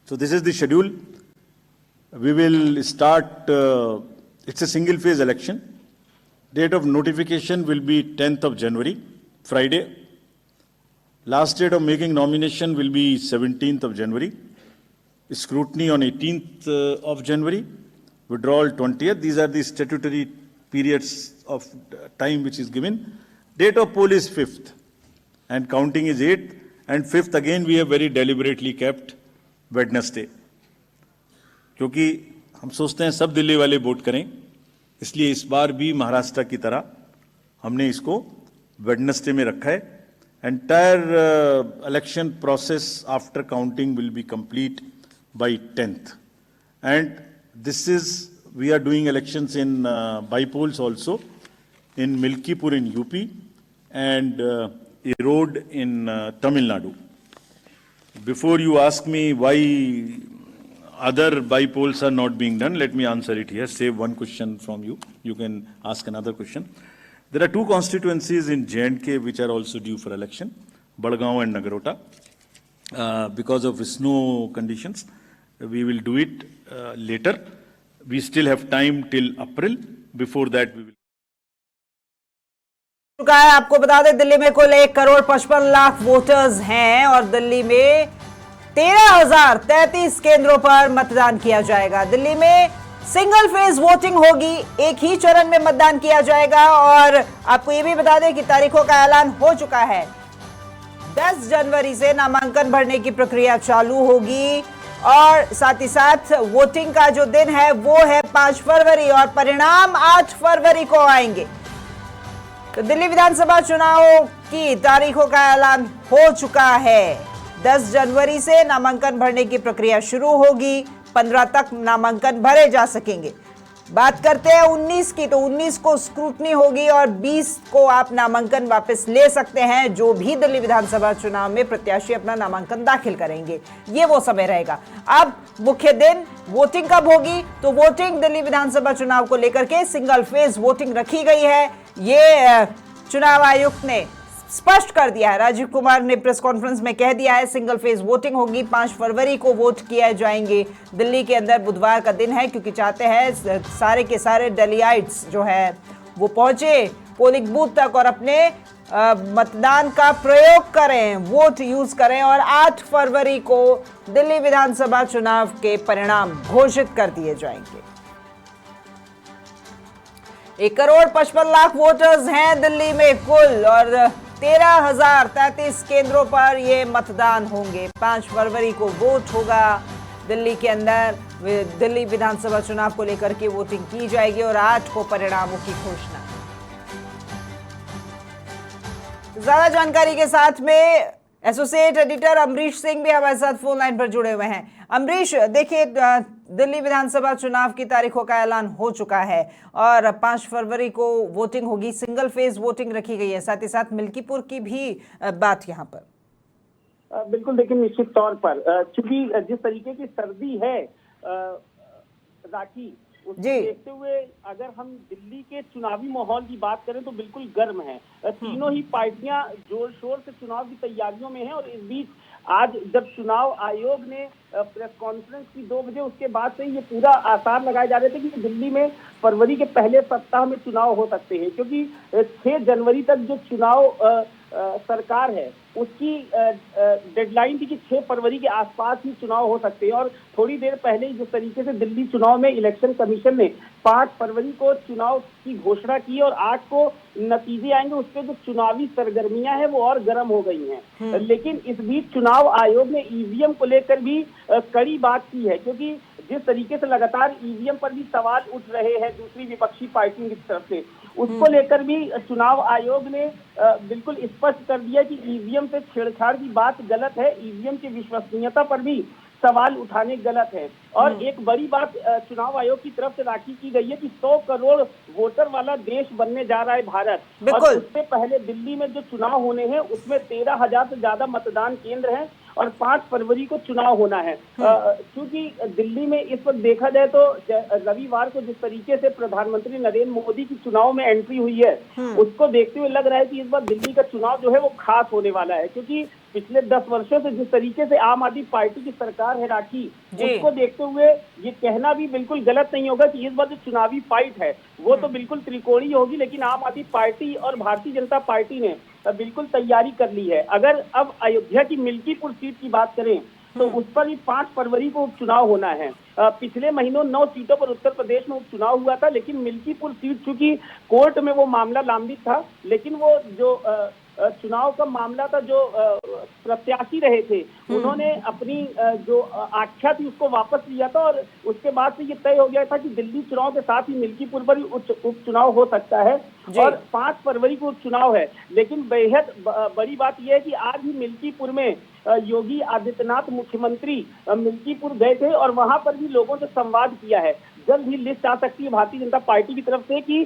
So this is the schedule. We will start, it's a single phase election. Date of notification will be 10th of January, Friday. Last date of making nomination will be 17th of January. Scrutiny on 18th of January. Withdrawal 20th. These are the statutory periods of time which is given. Date of poll is 5th and counting is 8th, and 5th again we have very deliberately kept Wednesday. क्योंकि हम सोचते हैं सब दिल्ली वाले vote करें, इसलिए इस बार भी महाराष्ट्र की तरह हमने इसको वेडनेसडे में रखा है. Entire election process after counting will be complete by 10th. And this is, we are doing elections in by-polls also in Milkipur in UP and Erode in Tamil Nadu. Before you ask me why other by-polls are not being done, let me answer it here. Save one question from you. You can ask another question. There are two constituencies in J&K which are also due for election, Badgaon and Nagarota. Because of snow conditions, we will do it later. We still have time till April. Before that, we will. आपको बता दें, दिल्ली में कुल 1,55,00,000 voters हैं और दिल्ली में 13,033 केंद्रों पर मतदान किया जाएगा. दिल्ली में सिंगल फेज वोटिंग होगी, एक ही चरण में मतदान किया जाएगा. और आपको यह भी बता दें कि तारीखों का ऐलान हो चुका है. 10 जनवरी से नामांकन भरने की प्रक्रिया चालू होगी और साथ ही साथ वोटिंग का जो दिन है वो है 5 फरवरी और परिणाम 8 फरवरी को आएंगे. तो दिल्ली विधानसभा चुनाव की तारीखों का ऐलान हो चुका है. 10 जनवरी से नामांकन भरने की प्रक्रिया शुरू होगी. 15 तक नामांकन भरे जा सकेंगे. बात करते हैं 19 की, तो 19 को स्क्रूटनी होगी और 20 को आप नामांकन वापस ले सकते हैं. जो भी दिल्ली विधानसभा चुनाव में प्रत्याशी अपना नामांकन दाखिल करेंगे, ये वो समय रहेगा. अब मुख्य दिन वोटिंग कब होगी, तो वोटिंग दिल्ली विधानसभा चुनाव को लेकर के सिंगल फेज वोटिंग रखी गई है. ये चुनाव आयुक्त ने स्पष्ट कर दिया है. राजीव कुमार ने प्रेस कॉन्फ्रेंस में कह दिया है सिंगल फेज वोटिंग होगी. 5 फरवरी को वोट किए जाएंगे. दिल्ली के अंदर बुधवार का दिन है क्योंकि चाहते हैं सारे के सारे डेलियाइट्स जो है वो पहुंचे पोलिंग बूथ तक और अपने मतदान का प्रयोग करें, वोट यूज करें. और 8 फरवरी को दिल्ली विधानसभा चुनाव के परिणाम घोषित कर दिए जाएंगे. 1,55,00,000 वोटर्स हैं दिल्ली में कुल और 13,033 केंद्रों पर ये मतदान होंगे. 5 फरवरी को वोट होगा दिल्ली के अंदर. दिल्ली विधानसभा चुनाव को लेकर के वोटिंग की जाएगी और 8 को परिणामों की घोषणा. ज्यादा जानकारी के साथ में एसोसिएट एडिटर अमरीश सिंह भी हमारे साथ फोन लाइन पर जुड़े हुए हैं. अमरीश, देखिए दिल्ली विधानसभा चुनाव की तारीखों का ऐलान हो चुका है और 5 फरवरी को वोटिंग होगी. सिंगल फेज वोटिंग रखी गई है. साथ ही साथ मिल्कीपुर की भी बात यहाँ पर. बिल्कुल, देखिए निश्चित तौर पर चूंकि जिस तरीके की सर्दी है राखी, उसको देखते हुए अगर हम दिल्ली के चुनावी माहौल की बात करें तो बिल्कुल गर्म है. तीनों ही पार्टियां जोर शोर से चुनाव की तैयारियों में हैं और इस बीच आज जब चुनाव आयोग ने प्रेस कॉन्फ्रेंस की 2 बजे, उसके बाद से ये पूरा आसार लगाए जा रहे थे कि दिल्ली में फरवरी के पहले सप्ताह में चुनाव हो सकते हैं. क्योंकि 6 जनवरी तक जो चुनाव सरकार है उसकी डेडलाइन थी कि 6 फरवरी के आसपास ही चुनाव हो सकते हैं. और थोड़ी देर पहले ही जिस तरीके से दिल्ली चुनाव में इलेक्शन कमीशन ने 5 फरवरी को चुनाव की घोषणा की और 8 को नतीजे आएंगे, उसके जो चुनावी सरगर्मियां हैं वो और गर्म हो गई हैं. लेकिन इस बीच चुनाव आयोग ने ईवीएम को लेकर भी कड़ी बात की है. क्योंकि जिस तरीके से लगातार ईवीएम पर भी सवाल उठ रहे हैं दूसरी विपक्षी पार्टियों की तरफ से, उसको लेकर भी चुनाव आयोग ने बिल्कुल स्पष्ट कर दिया कि ईवीएम से छेड़छाड़ की बात गलत है. ईवीएम की विश्वसनीयता पर भी सवाल उठाने गलत है. और एक बड़ी बात चुनाव आयोग की तरफ से राखी की गई है कि 100 करोड़ वोटर वाला देश बनने जा रहा है भारत. और उससे पहले दिल्ली में जो चुनाव होने हैं उसमें 13,000 से ज्यादा मतदान केंद्र हैं और 5 फरवरी को चुनाव होना है। क्योंकि दिल्ली में इस वक्त देखा जाए तो रविवार को जिस तरीके से प्रधानमंत्री नरेंद्र मोदी की चुनाव में एंट्री हुई है, उसको देखते हुए लग रहा है कि इस बार दिल्ली का चुनाव जो है वो खास होने वाला है। क्योंकि पिछले 10 वर्षों से जिस तरीके से आम आदमी पार्टी की सरकार है राखी, उसको देखते हुए ये कहना भी बिल्कुल गलत नहीं होगा कि इस बार जो चुनावी फाइट है वो तो बिल्कुल त्रिकोणीय होगी। लेकिन आम आदमी पार्टी और भारतीय जनता पार्टी ने बिल्कुल तैयारी कर ली है। अगर अब अयोध्या की मिल्कीपुर सीट की बात करें तो उस पर भी 5 फरवरी को उपचुनाव होना है। पिछले महीनों 9 सीटों पर उत्तर प्रदेश में उपचुनाव हुआ था, लेकिन मिल्कीपुर सीट चूंकि कोर्ट में वो मामला लंबित था, लेकिन वो जो चुनाव का मामला था, जो प्रत्याशी रहे थे उन्होंने अपनी जो आख्या थी उसको वापस लिया था और उसके बाद से ये तय हो गया था कि दिल्ली चुनाव के साथ ही मिल्कीपुर पर उपचुनाव हो सकता है और 5 फरवरी को उपचुनाव है। लेकिन बेहद बड़ी बात यह है कि आज ही मिल्कीपुर में योगी आदित्यनाथ मुख्यमंत्री मिल्कीपुर गए थे और वहां पर भी लोगों से संवाद किया है। जल्द ही लिस्ट आ सकती है भारतीय जनता पार्टी की तरफ से कि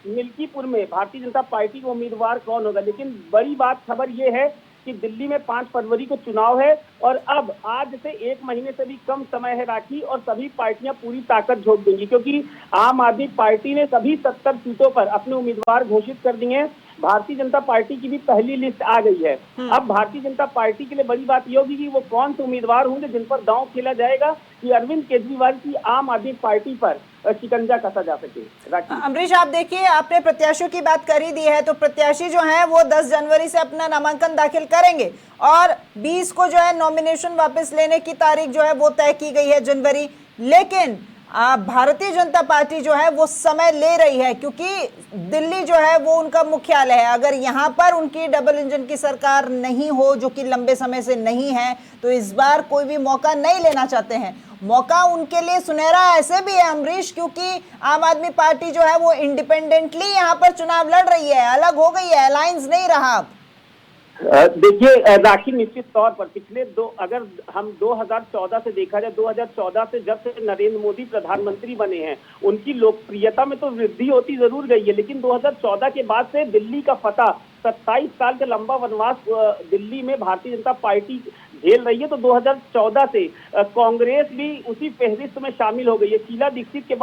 मिल्कीपुर में भारतीय जनता पार्टी का उम्मीदवार कौन होगा। लेकिन बड़ी बात खबर यह है कि दिल्ली में 5 फरवरी को चुनाव है और अब आज से 1 महीने से भी कम समय है राखी, और सभी पार्टियां पूरी ताकत झोंक देंगी क्योंकि आम आदमी पार्टी ने सभी 70 सीटों पर अपने उम्मीदवार घोषित कर दिए हैं। भारतीय जनता पार्टी की भी पहली लिस्ट आ गई है। अब भारतीय जनता पार्टी के लिए बड़ी बात यह होगी कि वो कौन से उम्मीदवार होंगे जिन पर दांव खेला जाएगा कि अरविंद केजरीवाल की आम आदमी पार्टी पर शिकंजा कसा जा सके। अमरीश, आप देखिए, आपने प्रत्याशियों की बात कर ही दी है, तो प्रत्याशी जो हैं वो 10 जनवरी से अपना नामांकन दाखिल करेंगे और 20 को जो है नॉमिनेशन वापस लेने की तारीख जो है वो तय की गई है जनवरी। लेकिन भारतीय जनता पार्टी जो है वो समय ले रही है क्योंकि दिल्ली जो है वो उनका मुख्यालय है। अगर यहाँ पर उनकी डबल इंजन की सरकार नहीं हो, जो कि लंबे समय से नहीं है, तो इस बार कोई भी मौका नहीं लेना चाहते हैं। मौका उनके लिए सुनहरा ऐसे भी है अमरीश, क्योंकि आम आदमी पार्टी जो है वो इंडिपेंडेंटली यहाँ पर चुनाव लड़ रही है, अलग हो गई है, अलायंस नहीं रहा। देखिए राखी, निश्चित तौर पर अगर हम 2014 से देखा जाए, 2014 से जब से नरेंद्र मोदी प्रधानमंत्री बने हैं उनकी लोकप्रियता में तो वृद्धि होती जरूर गई है, लेकिन 2014 के बाद से दिल्ली का फतह, 27 साल का लंबा वनवास दिल्ली में भारतीय जनता पार्टी झेल रही है। तो 2014 से कांग्रेस भी उसी फहरिस्त में शामिल हो गई है। शीला दीक्षित के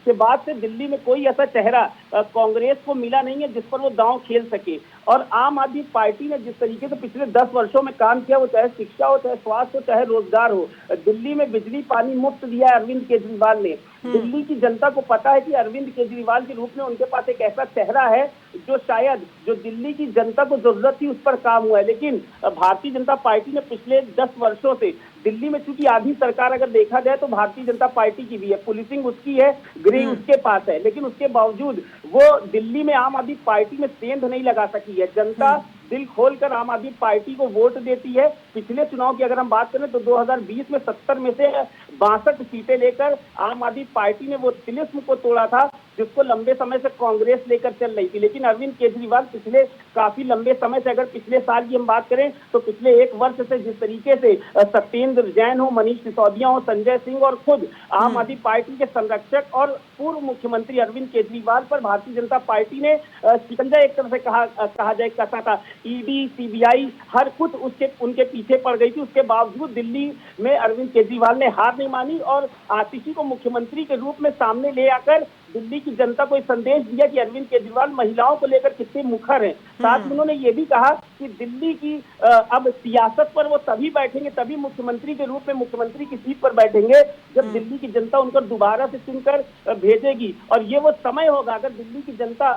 बाद से दिल्ली में कोई ऐसा चेहरा कांग्रेस को मिला नहीं है जिस पर वो दांव खेल सके। और आम आदमी पार्टी ने जिस तरीके से पिछले 10 वर्षों में काम किया, वो चाहे शिक्षा हो, चाहे स्वास्थ्य हो, चाहे रोजगार हो, दिल्ली में बिजली पानी मुफ्त दिया है अरविंद केजरीवाल ने। दिल्ली की जनता को पता है कि अरविंद केजरीवाल के रूप में उनके पास एक ऐसा चेहरा है जो दिल्ली की जनता को जरूरत थी उस पर काम हुआ है। लेकिन भारतीय जनता पार्टी ने पिछले 10 वर्षों से दिल्ली में, चूंकि आधी सरकार अगर देखा जाए तो भारतीय जनता पार्टी की भी है, पुलिसिंग उसकी है, गृह उसके पास है, लेकिन उसके बावजूद वो दिल्ली में आम आदमी पार्टी में सेंध नहीं लगा सकी है। जनता दिल खोलकर आम आदमी पार्टी को वोट देती है। पिछले चुनाव की अगर हम बात करें तो 2020 में 70 में से 62 सीटें लेकर आम आदमी पार्टी ने वो तिलिस्म को तोड़ा था जिसको लंबे समय से कांग्रेस लेकर चल रही थी। लेकिन अरविंद केजरीवाल पिछले काफी लंबे समय से, अगर पिछले साल की हम बात करें तो पिछले 1 वर्ष से जिस तरीके से सत्येंद्र जैन हो, मनीष सिसोदिया हो, संजय सिंह और खुद आम आदमी पार्टी के संरक्षक और पूर्व मुख्यमंत्री अरविंद केजरीवाल पर भारतीय जनता पार्टी ने शिकंजा एक तरह से कहा जाए कसा था। ईडी, सीबीआई हर कुछ उनके पीछे पड़ गई थी। उसके बावजूद दिल्ली में अरविंद केजरीवाल ने हार नहीं मानी और आतिशी को मुख्यमंत्री के रूप में सामने ले आकर दिल्ली की जनता को एक संदेश दिया कि अरविंद केजरीवाल महिलाओं को लेकर कितने मुखर हैं। साथ में उन्होंने ये भी कहा कि दिल्ली की अब सियासत पर वो तभी बैठेंगे, तभी मुख्यमंत्री के रूप में मुख्यमंत्री की सीट पर बैठेंगे जब दिल्ली की जनता उनको दोबारा से चुनकर भेजेगी। और ये वो समय होगा अगर दिल्ली की जनता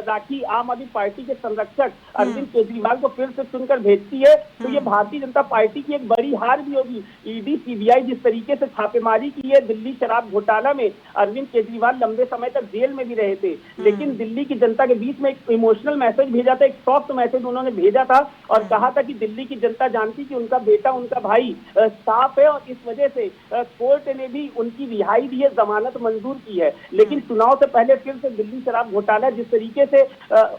राखी आम आदमी पार्टी के संरक्षक अरविंद केजरीवाल को फिर से चुनकर भेजती है तो ये भारतीय जनता पार्टी की एक बड़ी हार भी होगी। ईडी, सीबीआई जिस तरीके से छापेमारी की है दिल्ली शराब घोटाला में, अरविंद केजरीवाल लंबे समय तक जेल में भी रहे थे, लेकिन दिल्ली की जनता के बीच में एक इमोशनल मैसेज भेजा था, एक सॉफ्ट मैसेज उन्होंने भेजा था और कहा था कि दिल्ली की जनता जानती कि उनका बेटा, उनका भाई साफ है और इस वजह से कोर्ट ने भी उनकी रिहाई दी है, जमानत मंजूर की है। लेकिन चुनाव से पहले फिर से दिल्ली शराब घोटाला जिस तरीके से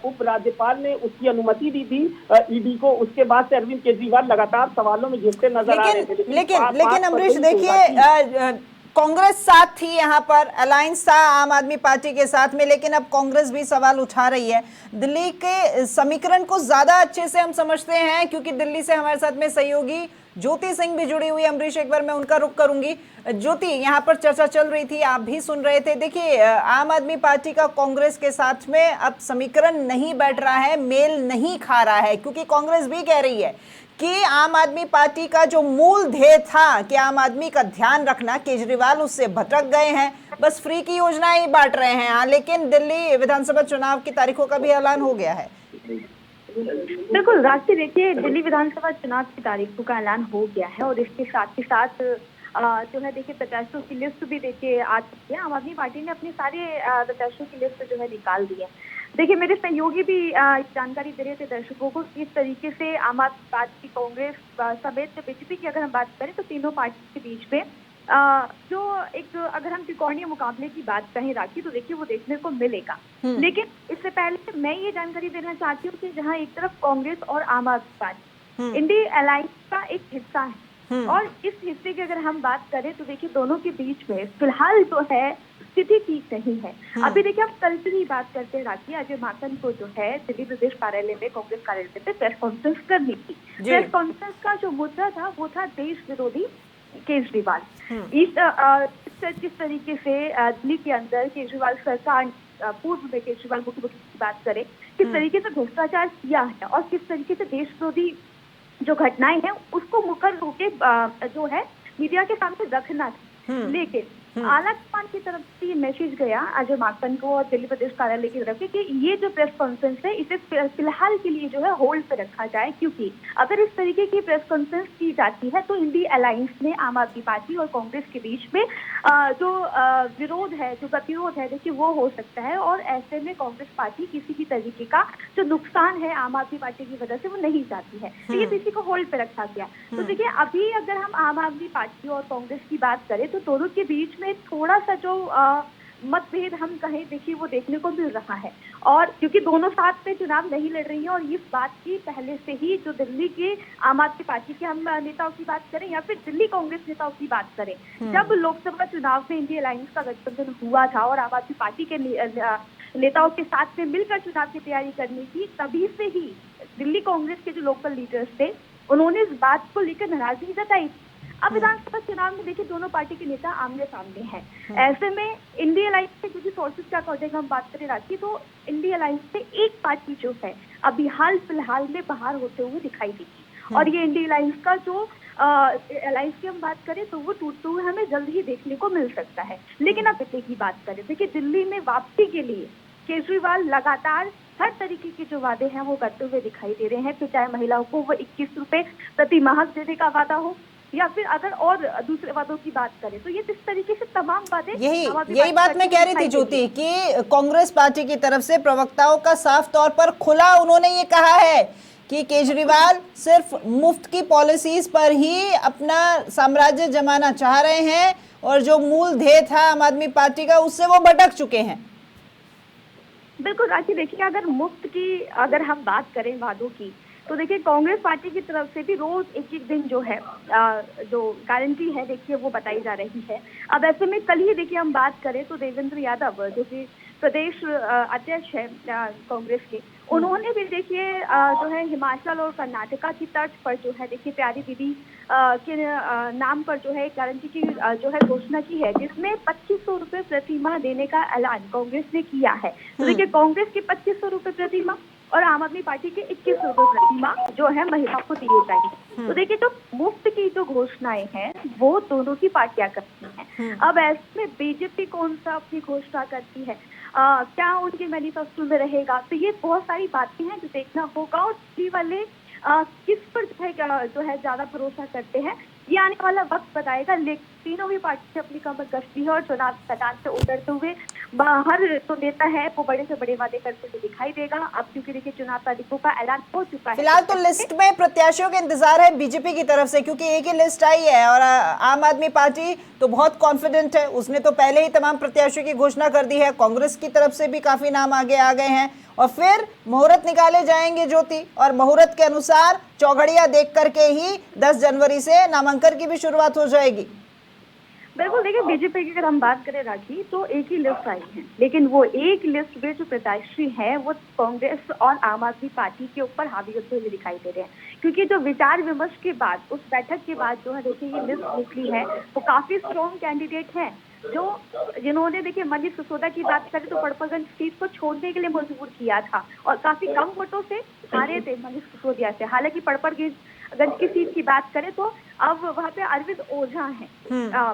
उपराज्यपाल ने उसकी अनुमति दी थी ईडी को, उसके बाद से अरविंद केजरीवाल लगातार सवालों में घिरते नजर आ रहे थे। लेकिन अमरीश देखिए, कांग्रेस साथ थी, यहाँ पर अलायंस था आम आदमी पार्टी के साथ में, लेकिन अब कांग्रेस भी सवाल उठा रही है। दिल्ली के समीकरण को ज्यादा अच्छे से हम समझते हैं क्योंकि दिल्ली से हमारे साथ में सहयोगी ज्योति सिंह भी जुड़ी हुई है। अमरीश, एक बार मैं उनका रुख करूंगी। ज्योति, यहाँ पर चर्चा चल रही थी, आप भी सुन रहे थे। देखिए, आम आदमी पार्टी का कांग्रेस के साथ में अब समीकरण नहीं बैठ रहा है, मेल नहीं खा रहा है, क्योंकि कांग्रेस भी कह रही है कि आम आदमी पार्टी का जो मूल ध्येय था कि आम आदमी का ध्यान रखना, केजरीवाल उससे भटक गए हैं, बस फ्री की योजनाएं ही बांट रहे हैं। हाँ, लेकिन दिल्ली विधानसभा चुनाव की तारीखों का भी ऐलान हो गया है। बिल्कुल राष्ट्रीय, देखिए दिल्ली विधानसभा चुनाव की तारीखों का ऐलान हो गया है और इसके साथ ही साथ जो है देखिए प्रत्याशियों की लिस्ट भी देखिए आ चुकी है। आम आदमी पार्टी ने अपने सारे प्रत्याशियों की लिस्ट जो है निकाल दी है। देखिए मेरे सहयोगी भी जानकारी दे रहे थे दर्शकों को किस तरीके से आम आदमी पार्टी, कांग्रेस समेत बीजेपी की अगर हम बात करें तो तीनों पार्टी के बीच में जो एक अगर हम त्रिकोणीय मुकाबले की बात कहें राखी, तो देखिए वो देखने को मिलेगा। लेकिन इससे पहले मैं ये जानकारी देना चाहती हूँ कि जहाँ एक तरफ कांग्रेस और आम आदमी पार्टी इंडिया अलायंस का एक हिस्सा है और इस हिस्से की अगर हम बात करें तो देखिए दोनों के बीच में फिलहाल जो है स्थिति ठीक नहीं है। अभी देखिए हम कल से ही बात करते हैं राखी, अजय माकन को जो है दिल्ली प्रदेश कार्यालय में, कांग्रेस कार्यालय में प्रेस कॉन्फ्रेंस करनी थी। प्रेस कॉन्फ्रेंस का जो मुद्दा था वो था देश विरोधी केजरीवाल। किस तरीके से दिल्ली के अंदर केजरीवाल सरकार, पूर्व में केजरीवाल मुख्यमंत्री की बात करें, किस तरीके से भ्रष्टाचार किया है और किस तरीके से देश विरोधी जो घटनाएं हैं उसको मुखर होकर जो है मीडिया के सामने रखना था। लेकिन आलाकमान की तरफ से ये मैसेज गया अजय माकन को और दिल्ली प्रदेश कार्यालय की तरफ से कि ये जो प्रेस कॉन्फ्रेंस है इसे फिलहाल के लिए जो है होल्ड पे रखा जाए, क्योंकि अगर इस तरीके की प्रेस कॉन्फ्रेंस की जाती है तो इंडिया अलायंस में आम आदमी पार्टी और कांग्रेस के बीच में जो विरोध है, जो गतिरोध है, देखिए वो हो सकता है और ऐसे में कांग्रेस पार्टी किसी भी तरीके का जो नुकसान है आम आदमी पार्टी की वजह से वो नहीं चाहती है, तो ये किसी को होल्ड पे रखा गया। तो देखिए अभी अगर हम आम आदमी पार्टी और कांग्रेस की बात करें तो दोनों के बीच में थोड़ा सा जो मतभेद हम कहें देखिए वो देखने को मिल रहा है, और क्योंकि दोनों साथ में चुनाव नहीं लड़ रही है और इस बात की पहले से ही जो दिल्ली के आम आदमी पार्टी के हम नेताओं की बात करें या फिर दिल्ली कांग्रेस नेताओं की बात करें, जब लोकसभा चुनाव में इंडिया अलायंस का गठबंधन हुआ था और आम आदमी पार्टी के नेताओं के साथ में मिलकर चुनाव की तैयारी करनी थी, तभी से ही दिल्ली कांग्रेस के जो लोकल लीडर्स थे उन्होंने इस बात को लेकर नाराजगी जताई। अब विधानसभा चुनाव में देखिए दोनों पार्टी के नेता आमने सामने हैं। ऐसे में इंडिया अलायंस से क्योंकि सोर्सेज क्या अकॉर्डिंग हम बात करें राखी, तो इंडिया अलायंस से एक पार्टी जो है अभी हाल फिलहाल में बाहर होते हुए दिखाई देगी और ये इंडिया अलायंस का जो अलायंस की हम बात करें तो वो टूटते हुए हमें जल्द ही देखने को मिल सकता है। लेकिन अब दिल्ली की बात करें, देखिए दिल्ली में वापसी के लिए केजरीवाल लगातार हर तरीके के जो वादे हैं वो करते हुए दिखाई दे रहे हैं, फिर चाहे महिलाओं को वो 21 रुपए प्रति माह देने का वादा हो या फिर अगर और दूसरे वादों की बात करें तो ये इस तरीके से तमाम बातें, यही बात मैं कह रही थी ज्योति कि कांग्रेस पार्टी की तरफ से प्रवक्ताओं का साफ तौर पर खुला उन्होंने ये कहा है कि केजरीवाल सिर्फ मुफ्त की पॉलिसीज पर ही अपना साम्राज्य जमाना चाह रहे हैं और जो मूल ध्येय था आम आदमी पार्टी का उससे वो भटक चुके हैं। बिल्कुल राखी, देखिए अगर मुफ्त की अगर हम बात करें वादों की तो देखिए कांग्रेस पार्टी की तरफ से भी रोज एक एक दिन जो है जो गारंटी है देखिए वो बताई जा रही है। अब ऐसे में कल ही देखिए हम बात करें तो देवेंद्र यादव जो कि प्रदेश अध्यक्ष है कांग्रेस के, उन्होंने भी देखिए जो है हिमाचल और कर्नाटका की तर्ज पर जो है देखिए प्यारी दीदी के नाम पर जो है गारंटी की जो है घोषणा की है, जिसमें 2500 रुपए प्रति माह देने का ऐलान कांग्रेस ने किया है। तो देखिए कांग्रेस के 2500 रुपए प्रति माह और आम आदमी पार्टी के 21 रुपए प्रति माह जो है महिलाओं को दिए जाएंगे। तो देखिए जो मुफ्त की जो घोषणाएं हैं वो दोनों ही पार्टियां करती हैं। अब ऐसे में बीजेपी कौन सा अपनी घोषणा करती है, क्या उनके मैनिफेस्टो में रहेगा, तो ये बहुत सारी बातें हैं जो देखना होगा और दिल्ली वाले किस पर जो है ज्यादा भरोसा करते हैं ये आने वाला वक्त बताएगा। लेकिन तीनों भी पार्टी अपनी कमर कसती है और चुनाव मैदान से उतरते हुए बाहर जो नेता है वो बड़े से बड़े वादे करते हुए दिखाई देगा। अब क्योंकि देखिए चुनाव तारीखों का ऐलान हो चुका है, फिलहाल तो लिस्ट में प्रत्याशियों के इंतजार है बीजेपी की तरफ से, क्योंकि एक ही लिस्ट आई है और आम आदमी पार्टी तो बहुत कॉन्फिडेंट है, उसने तो पहले ही तमाम प्रत्याशियों की घोषणा कर दी है। कांग्रेस की तरफ से भी काफी नाम आगे आ गए हैं और फिर मुहूर्त निकाले जाएंगे ज्योति, और मुहूर्त के अनुसार चौघड़िया देख करके ही 10 जनवरी से नामांकन की भी शुरुआत हो जाएगी। बिल्कुल, देखिए बीजेपी की अगर हम बात करें राखी, तो एक ही लिस्ट आई है, लेकिन वो एक लिस्ट में जो प्रत्याशी है वो कांग्रेस और आम आदमी पार्टी के ऊपर हावी होते हुए दिखाई दे रहे हैं, क्योंकि जो विचार विमर्श के बाद, उस बैठक के बाद जो है देखिए ये लिस्ट निकली है, वो काफी स्ट्रॉन्ग कैंडिडेट है, जो जिन्होंने देखिए मनीष सिसोदिया की बात करें तो पड़परगंज सीट को छोड़ने के लिए मजबूर किया था और काफी कम वोटों से हारे थे मनीष सिसोदिया से। हालांकि पड़परगंज की सीट की बात करें तो अब वहाँ पे अरविंद ओझा हैं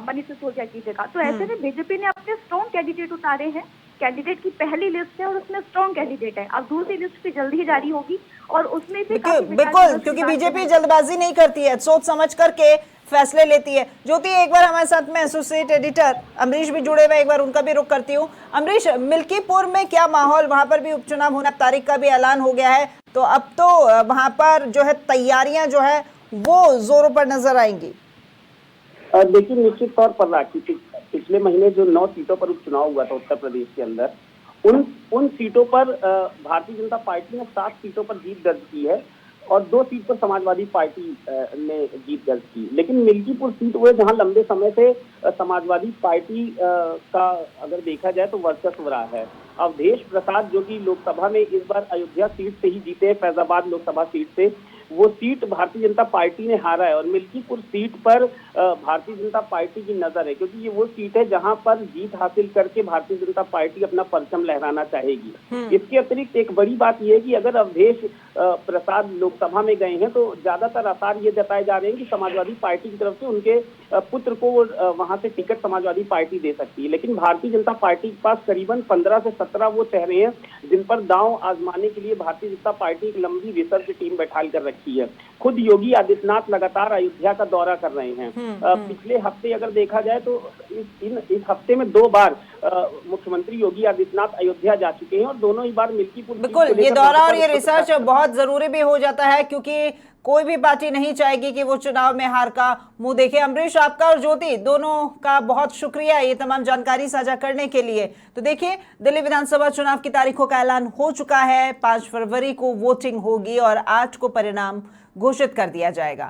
मनीष सिसोदिया की जगह। तो ऐसे में बीजेपी ने अपने स्ट्रॉन्ग कैंडिडेट उतारे हैं। कैंडिडेट की पहली लिस्ट है और उसमें स्ट्रॉन्ग कैंडिडेट है। अब दूसरी लिस्ट भी जल्दी ही जारी होगी और उसमें भी बिल्कुल, क्योंकि बीजेपी जल्दबाजी नहीं करती है, सोच समझ करके फैसले लेती है। ज्योति, एक बार हमारे साथ में एसोसिएट एडिटर अमरीश भी जुड़े हुए, एक बार उनका भी रुख करती हूँ। अमरीश, मिल्कीपुर में क्या माहौल, वहां पर भी उपचुनाव होना, तारीख का भी ऐलान हो गया है, तो अब तो वहां पर जो है तैयारियां जो है वो जोरों पर नजर आएंगी। देखिए, निश्चित तौर पर राखी, पिछले महीने जो 9 सीटों पर उपचुनाव हुआ था उत्तर प्रदेश के अंदर, उन सीटों पर भारतीय जनता पार्टी ने 7 सीटों पर जीत दर्ज की है और 2 सीट पर समाजवादी पार्टी ने जीत दर्ज की। लेकिन मिल्कीपुर सीट वो है जहां लंबे समय से समाजवादी पार्टी का अगर देखा जाए तो वर्चस्व रहा है। अवधेश प्रसाद जो कि लोकसभा में इस बार अयोध्या सीट से ही जीते, फैजाबाद लोकसभा सीट से, वो सीट भारतीय जनता पार्टी ने हारा है और मिल्कीपुर सीट पर भारतीय जनता पार्टी की नजर है, क्योंकि ये वो सीट है जहां पर जीत हासिल करके भारतीय जनता पार्टी अपना परचम लहराना चाहेगी। इसके अतिरिक्त एक बड़ी बात यह है कि अगर अवधेश प्रसाद लोकसभा में गए हैं तो ज्यादातर आसार ये जताए जा रहे हैं कि समाजवादी पार्टी की तरफ से उनके पुत्र को वहां से टिकट समाजवादी पार्टी दे सकती है। लेकिन भारतीय जनता पार्टी के पास करीबन 15 से 17 वो चेहरे हैं जिन पर दांव आजमाने के लिए भारतीय जनता पार्टी एक लंबी रिसर्च टीम बैठाल कर रखी है। खुद योगी आदित्यनाथ लगातार अयोध्या का दौरा कर रहे हैं। पिछले हफ्ते अगर देखा जाए तो इस हफ्ते में 2 बार मुख्यमंत्री योगी आदित्यनाथ अयोध्या जा चुके हैं और दोनों ही बार मिल्कीपुर। बिल्कुल, ये दौरा और ये रिसर्च बहुत जरूरी भी हो जाता है, क्योंकि कोई भी पार्टी नहीं चाहेगी कि वो चुनाव में हार का मुंह देखे। अमरीश, आपका और ज्योति दोनों का बहुत शुक्रिया ये तमाम जानकारी साझा करने के लिए। तो देखिए, दिल्ली विधानसभा चुनाव की तारीखों का ऐलान हो चुका है। 5 फरवरी को वोटिंग होगी और 8 को परिणाम घोषित कर दिया जाएगा।